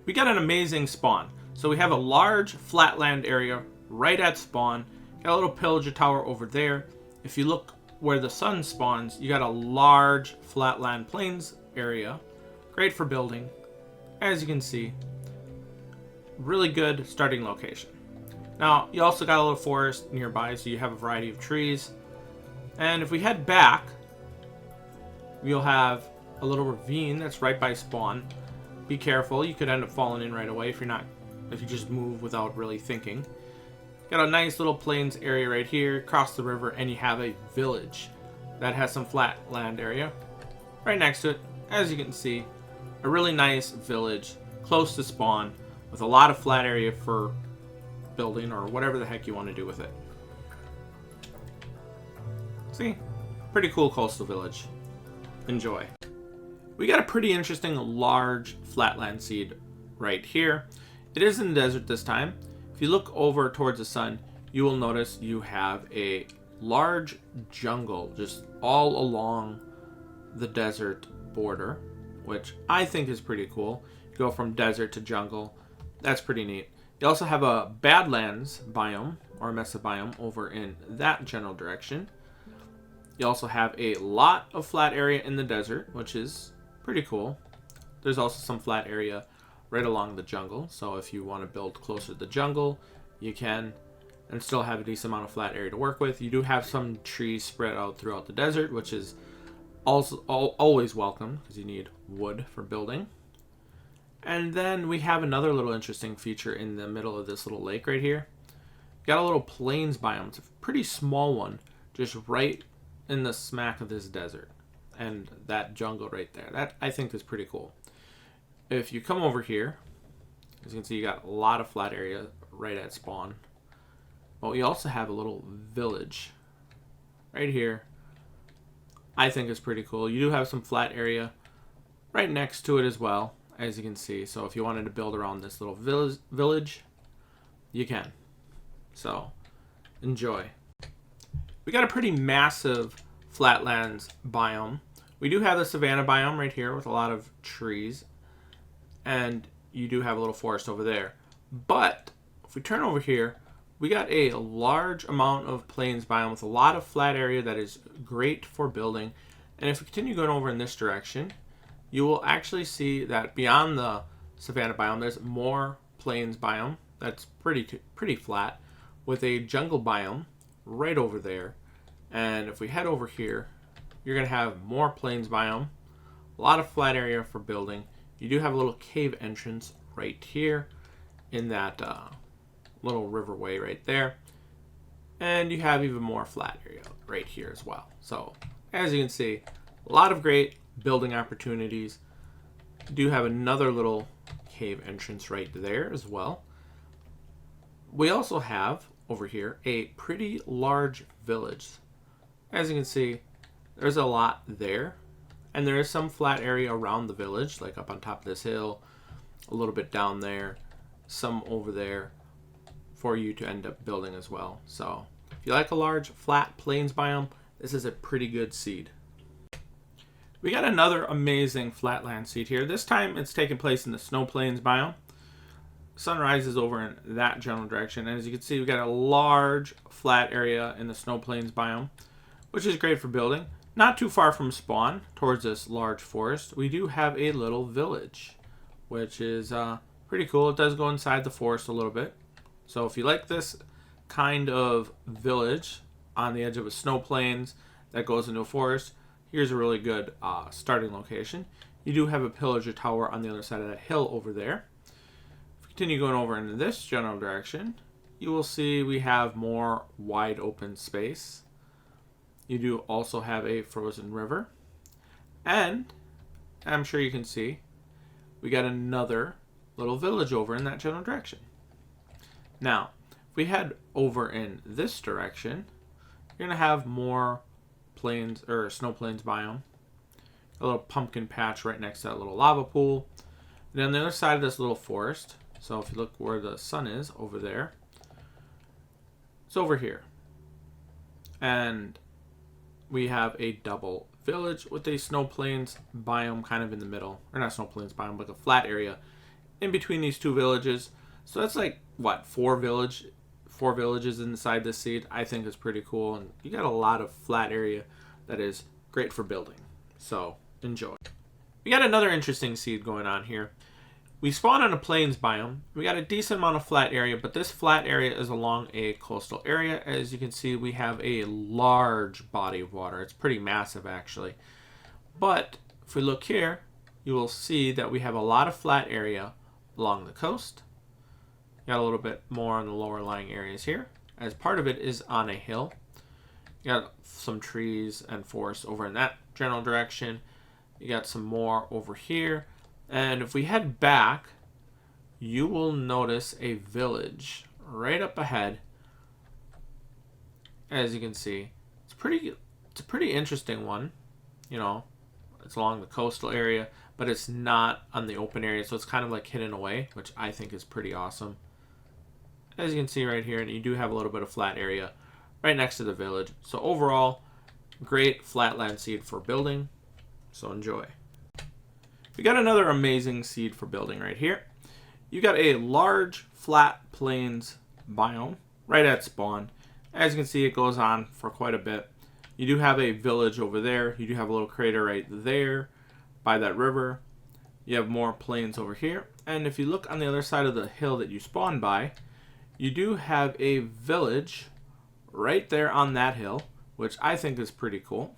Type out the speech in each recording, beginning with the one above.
we got an amazing spawn. So we have a large flatland area right at spawn. Got a little pillager tower over there. If you look where the sun spawns, you got a large flatland plains area. Great for building. As you can see, really good starting location. Now, you also got a little forest nearby, so you have a variety of trees. And if we head back, we'll have a little ravine that's right by spawn. Be careful, you could end up falling in right away if you just move without really thinking. Got a nice little plains area right here, across the river, and you have a village that has some flat land area right next to it. As you can see, a really nice village close to spawn with a lot of flat area for building or whatever the heck you want to do with it. See? Pretty cool coastal village. Enjoy. We got a pretty interesting large flatland seed right here. It is in the desert this time. If you look over towards the sun, you will notice you have a large jungle just all along the desert border, which I think is pretty cool. You go from desert to jungle. That's pretty neat. You also have a Badlands biome or a Mesa biome over in that general direction. You also have a lot of flat area in the desert, which is pretty cool. There's also some flat area right along the jungle, so if you want to build closer to the jungle, you can, and still have a decent amount of flat area to work with. You do have some trees spread out throughout the desert, which is also always welcome because you need wood for building. And then we have another little interesting feature in the middle of this little lake right here. Got a little plains biome. It's a pretty small one, just right in the smack of this desert and that jungle right there. That I think is pretty cool. If you come over here, as you can see, you got a lot of flat area right at spawn. But we also have a little village right here. I think is pretty cool. You do have some flat area right next to it as well, as you can see. So if you wanted to build around this little village, you can. So enjoy. We got a pretty massive flatlands biome. We do have the savanna biome right here with a lot of trees, and you do have a little forest over there. But if we turn over here, we got a large amount of plains biome with a lot of flat area that is great for building. And if we continue going over in this direction, you will actually see that beyond the savanna biome, there's more plains biome that's pretty flat with a jungle biome right over there. And if we head over here, you're going to have more plains biome, a lot of flat area for building. You do have a little cave entrance right here in that little riverway right there. And you have even more flat area right here as well. So as you can see, a lot of great building opportunities. You do have another little cave entrance right there as well. We also have over here a pretty large village. As you can see, there's a lot there. And there is some flat area around the village, like up on top of this hill, a little bit down there, some over there for you to end up building as well. So if you like a large flat plains biome, this is a pretty good seed. We got another amazing flatland seed here. This time it's taking place in the snow plains biome. Sunrise is over in that general direction. And as you can see, we got a large flat area in the snow plains biome, which is great for building. Not too far from spawn, towards this large forest, we do have a little village, which is pretty cool. It does go inside the forest a little bit. So if you like this kind of village on the edge of a snow plains that goes into a forest, here's a really good starting location. You do have a pillager tower on the other side of that hill over there. If we continue going over into this general direction, you will see we have more wide open space. You do also have a frozen river. And I'm sure you can see we got another little village over in that general direction. Now, if we head over in this direction, you're going to have more plains or snow plains biome. A little pumpkin patch right next to that little lava pool. And on the other side of this little forest, so if you look where the sun is over there, it's over here. And we have a double village with a snow plains biome kind of in the middle. Or not snow plains biome, but a flat area in between these two villages. So that's like, what, four villages inside this seed. I think is pretty cool. And you got a lot of flat area that is great for building. So enjoy. We got another interesting seed going on here. We spawn on a plains biome. We got a decent amount of flat area, but this flat area is along a coastal area. As you can see, we have a large body of water. It's pretty massive, actually. But if we look here, you will see that we have a lot of flat area along the coast. Got a little bit more on the lower lying areas here, as part of it is on a hill. You got some trees and forests over in that general direction. You got some more over here. And if we head back, you will notice a village right up ahead. As you can see, it's a pretty interesting one. You know, it's along the coastal area, but it's not on the open area, so it's kind of like hidden away, which I think is pretty awesome. As you can see right here, and you do have a little bit of flat area right next to the village. So overall, great flatland seed for building. So enjoy. We got another amazing seed for building right here. You got a large flat plains biome right at spawn. As you can see, it goes on for quite a bit. You do have a village over there. You do have a little crater right there by that river. You have more plains over here. And if you look on the other side of the hill that you spawn by, you do have a village right there on that hill, which I think is pretty cool.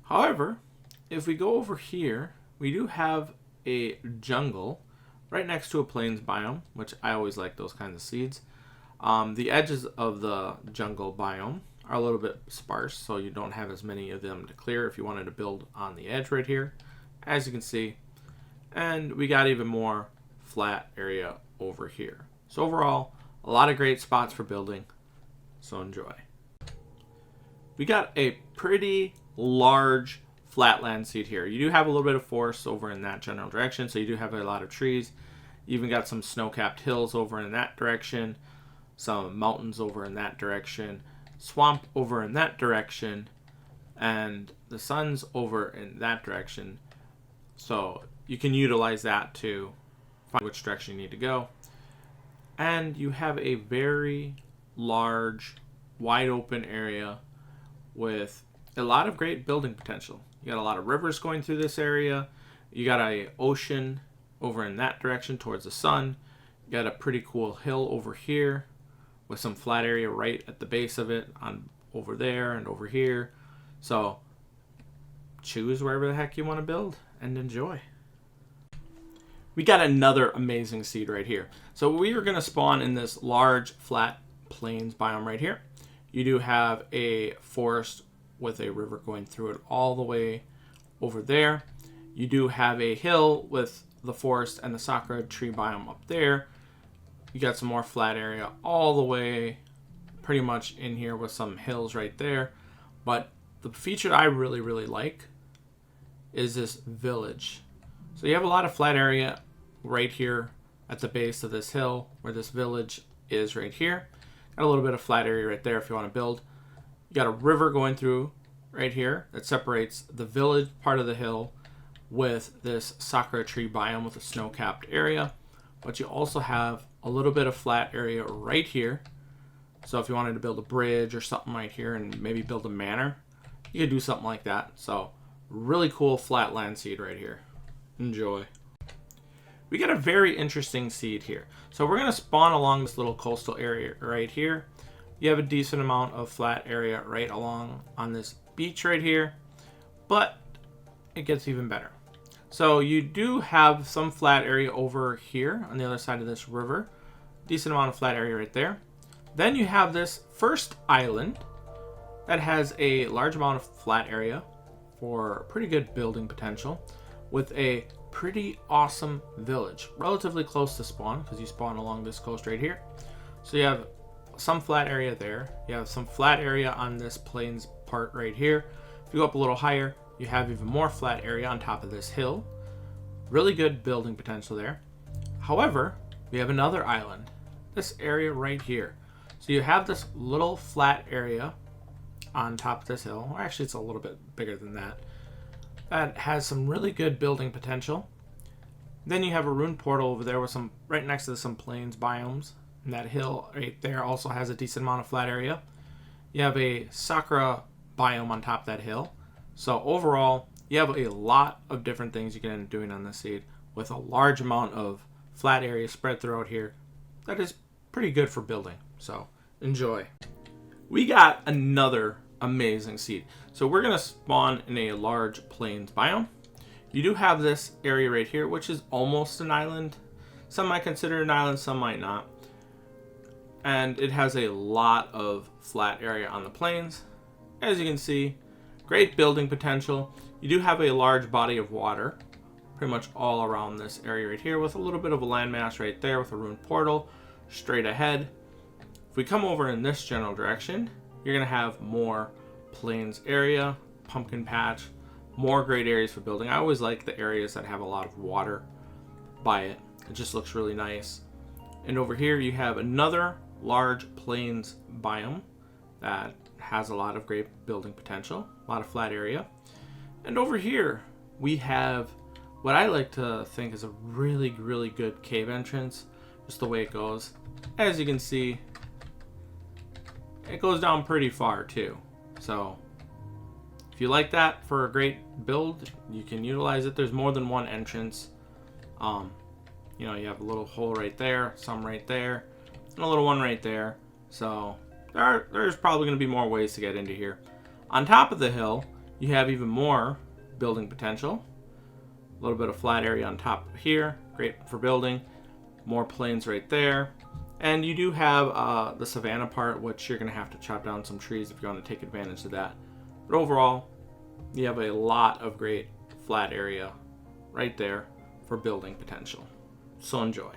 However, if we go over here, we do have a jungle right next to a plains biome, which I always like those kinds of seeds. The edges of the jungle biome are a little bit sparse, so you don't have as many of them to clear if you wanted to build on the edge right here, as you can see. And we got even more flat area over here. So overall, a lot of great spots for building, so enjoy. We got a pretty large flatland seed here. You do have a little bit of forest over in that general direction, so you do have a lot of trees. You even got some snow-capped hills over in that direction, some mountains over in that direction, swamp over in that direction, and the sun's over in that direction. So you can utilize that to find which direction you need to go. And you have a very large, wide open area with a lot of great building potential. You got a lot of rivers going through this area. You got a ocean over in that direction towards the sun. You got a pretty cool hill over here with some flat area right at the base of it, on over there and over here. So choose wherever the heck you want to build and enjoy. We got another amazing seed right here. So we are going to spawn in this large flat plains biome right here. You do have a forest with a river going through it all the way over there. You do have a hill with the forest and the Sakura tree biome up there. You got some more flat area all the way pretty much in here with some hills right there. But the feature I really like is this village. So you have a lot of flat area right here at the base of this hill where this village is right here. Got a little bit of flat area right there if you want to build. You got a river going through right here that separates the village part of the hill with this Sakura tree biome with a snow-capped area. But you also have a little bit of flat area right here. So if you wanted to build a bridge or something right here and maybe build a manor, you could do something like that. So really cool flatland seed right here. Enjoy. We got a very interesting seed here. So we're going to spawn along this little coastal area right here. You have a decent amount of flat area right along on this beach right here, but it gets even better. So you do have some flat area over here on the other side of this river. Decent amount of flat area right there. Then you have this first island that has a large amount of flat area for pretty good building potential with a pretty awesome village relatively close to spawn because you spawn along this coast right here. So you have some flat area there. You have some flat area on this plains part right here. If you go up a little higher, you have even more flat area on top of this hill. Really good building potential there. However, we have another island, this area right here. So you have this little flat area on top of this hill. Or actually, it's a little bit bigger than that. That has some really good building potential. Then you have a rune portal over there with some right next to some plains biomes. And that hill right there also has a decent amount of flat area. You have a Sakura biome on top of that hill. So overall, you have a lot of different things you can end up doing on this seed with a large amount of flat area spread throughout here. That is pretty good for building. So enjoy. We got another amazing seed. So we're going to spawn in a large plains biome. You do have this area right here, which is almost an island. Some might consider it an island, some might not. And it has a lot of flat area on the plains. As you can see, great building potential. You do have a large body of water pretty much all around this area right here with a little bit of a landmass right there with a rune portal straight ahead. If we come over in this general direction, you're going to have more plains area, pumpkin patch, more great areas for building. I always like the areas that have a lot of water by it. It just looks really nice. And over here you have another large plains biome that has a lot of great building potential, a lot of flat area. And over here we have what I like to think is a really, really good cave entrance, just the way it goes. As you can see, it goes down pretty far too. So if you like that for a great build, you can utilize it. There's more than one entrance. You know, you have a little hole right there, some right there, and a little one right there. So there's probably going to be more ways to get into here. On top of the hill, you have even more building potential. A little bit of flat area on top here, great for building. More plains right there. And you do have the savanna part, which you're going to have to chop down some trees if you want to take advantage of that. But overall, you have a lot of great flat area right there for building potential. So enjoy.